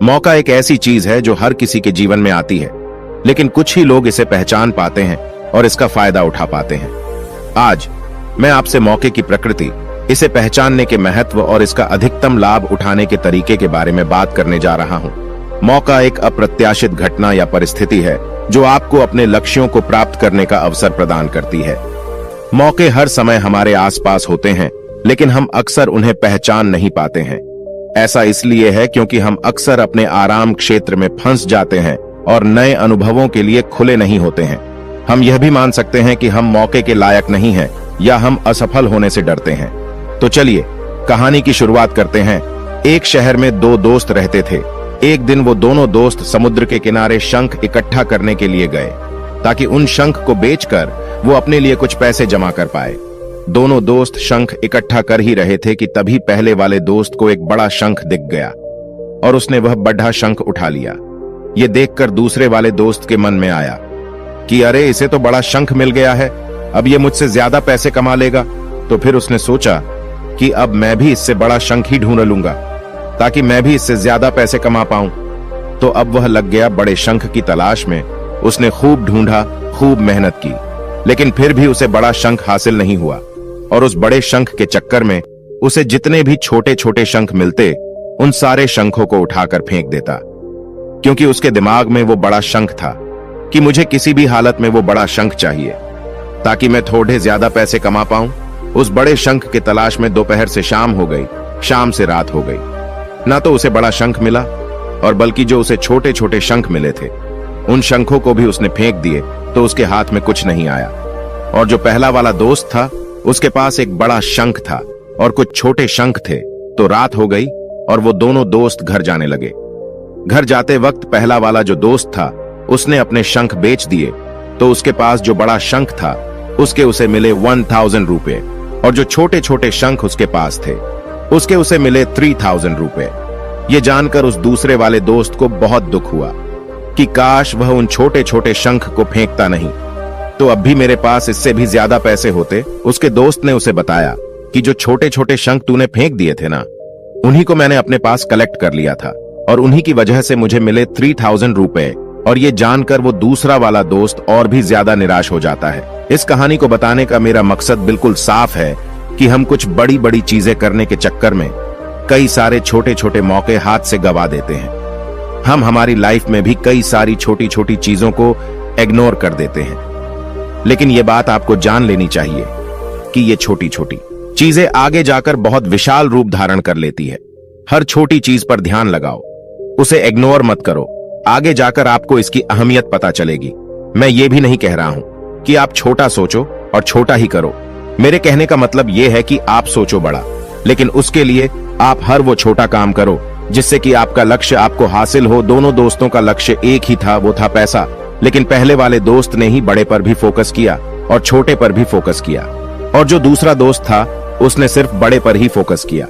मौका एक ऐसी चीज है जो हर किसी के जीवन में आती है, लेकिन कुछ ही लोग इसे पहचान पाते हैं और इसका फायदा उठा पाते हैं। आज मैं आपसे मौके की प्रकृति, इसे पहचानने के महत्व और इसका अधिकतम लाभ उठाने के तरीके के बारे में बात करने जा रहा हूं। मौका एक अप्रत्याशित घटना या परिस्थिति है जो आपको अपने लक्ष्यों को प्राप्त करने का अवसर प्रदान करती है। मौके हर समय हमारे आसपास होते हैं, लेकिन हम अक्सर उन्हें पहचान नहीं पाते हैं। ऐसा इसलिए है क्योंकि हम अक्सर अपने आराम क्षेत्र में फंस जाते हैं और नए अनुभवों के लिए खुले नहीं होते हैं। हम यह भी मान सकते हैं कि हम मौके के लायक नहीं हैं या हम असफल होने से डरते हैं। तो चलिए कहानी की शुरुआत करते हैं। एक शहर में दो दोस्त रहते थे। एक दिन वो दोनों दोस्त समुद्र के किनारे शंख इकट्ठा करने के लिए गए ताकि उन शंख को बेचकर वो अपने लिए कुछ पैसे जमा कर पाए। दोनों दोस्त शंख इकट्ठा कर ही रहे थे कि तभी पहले वाले दोस्त को एक बड़ा शंख दिख गया और उसने वह बड़ा शंख उठा लिया। ये देखकर दूसरे वाले दोस्त के मन में आया कि अरे, इसे तो बड़ा शंख मिल गया है, अब ये मुझसे ज्यादा पैसे कमा लेगा। तो फिर उसने सोचा कि अब मैं भी इससे बड़ा शंख ही ढूंढ लूंगा ताकि मैं भी इससे ज्यादा पैसे कमा पाऊं। तो अब वह लग गया बड़े शंख की तलाश में। उसने खूब ढूंढा, खूब मेहनत की, लेकिन फिर भी उसे बड़ा शंख हासिल नहीं हुआ। और उस बड़े शंख के चक्कर में उसे जितने भी छोटे छोटे शंख मिलते, उन सारे शंखों को उठाकर फेंक देता, क्योंकि उसके दिमाग में वो बड़ा शंख था कि मुझे किसी भी हालत में वो बड़ा शंख चाहिए ताकि मैं थोड़े ज्यादा पैसे कमा पाऊं। उस बड़े शंख की तलाश में दोपहर से शाम हो गई, शाम से रात हो गई। ना तो उसे बड़ा शंख मिला और बल्कि जो उसे छोटे छोटे शंख मिले थे, उन शंखों को भी उसने फेंक दिए तो उसके हाथ में कुछ नहीं आया। और जो पहला वाला दोस्त था, उसके पास एक बड़ा शंख था और कुछ छोटे शंख थे। तो रात हो गई और वो दोनों दोस्त घर जाने लगे। घर जाते वक्त पहला वाला जो दोस्त था, उसने अपने शंख बेच दिए, तो उसके पास जो बड़ा शंख था उसके उसे मिले 1000 रुपए, और जो छोटे छोटे शंख उसके पास थे उसके उसे मिले 3000 रुपए। ये जानकर उस दूसरे वाले दोस्त को बहुत दुख हुआ कि काश वह उन छोटे छोटे शंख को फेंकता नहीं, तो अब भी मेरे पास इससे भी ज्यादा पैसे होते। उसके दोस्त ने उसे बताया कि जो छोटे छोटे शंख तूने फेंक दिए थे ना, उन्हीं को मैंने अपने पास कलेक्ट कर लिया था और उन्हीं की वजह से मुझे मिले 3000 रुपए। और ये जानकर वो दूसरा वाला दोस्त और भी ज्यादा निराश हो जाता है। इस कहानी को बताने का मेरा मकसद बिल्कुल साफ है कि हम कुछ बड़ी बड़ी चीजें करने के चक्कर में कई सारे छोटे छोटे मौके हाथ से गवा देते हैं। हम हमारी लाइफ में भी कई सारी छोटी छोटी चीजों को इग्नोर कर देते हैं, लेकिन ये बात आपको जान लेनी चाहिए कि ये छोटी छोटी चीजें आगे जाकर बहुत विशाल रूप धारण कर लेती है। हर छोटी चीज पर ध्यान लगाओ, उसे इग्नोर मत करो। आगे जाकर आपको इसकी अहमियत पता चलेगी। मैं ये भी नहीं कह रहा हूं कि आप छोटा सोचो और छोटा ही करो। मेरे कहने का मतलब यह है कि आप सोचो बड़ा, लेकिन उसके लिए आप हर वो छोटा काम करो जिससे कि आपका लक्ष्य आपको हासिल हो। दोनों दोस्तों का लक्ष्य एक ही था, वो था पैसा, लेकिन पहले वाले दोस्त ने ही बड़े पर भी फोकस किया और छोटे पर भी फोकस किया, और जो दूसरा दोस्त था उसने सिर्फ बड़े पर ही फोकस किया।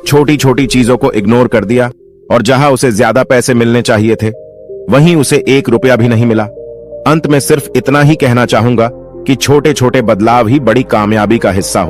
छोटी छोटी चीजों को इग्नोर कर दिया और जहां उसे ज्यादा पैसे मिलने चाहिए थे, वहीं उसे 1 रुपया भी नहीं मिला। अंत में सिर्फ इतना ही कहना चाहूंगा कि छोटे छोटे बदलाव ही बड़ी कामयाबी का हिस्सा हो।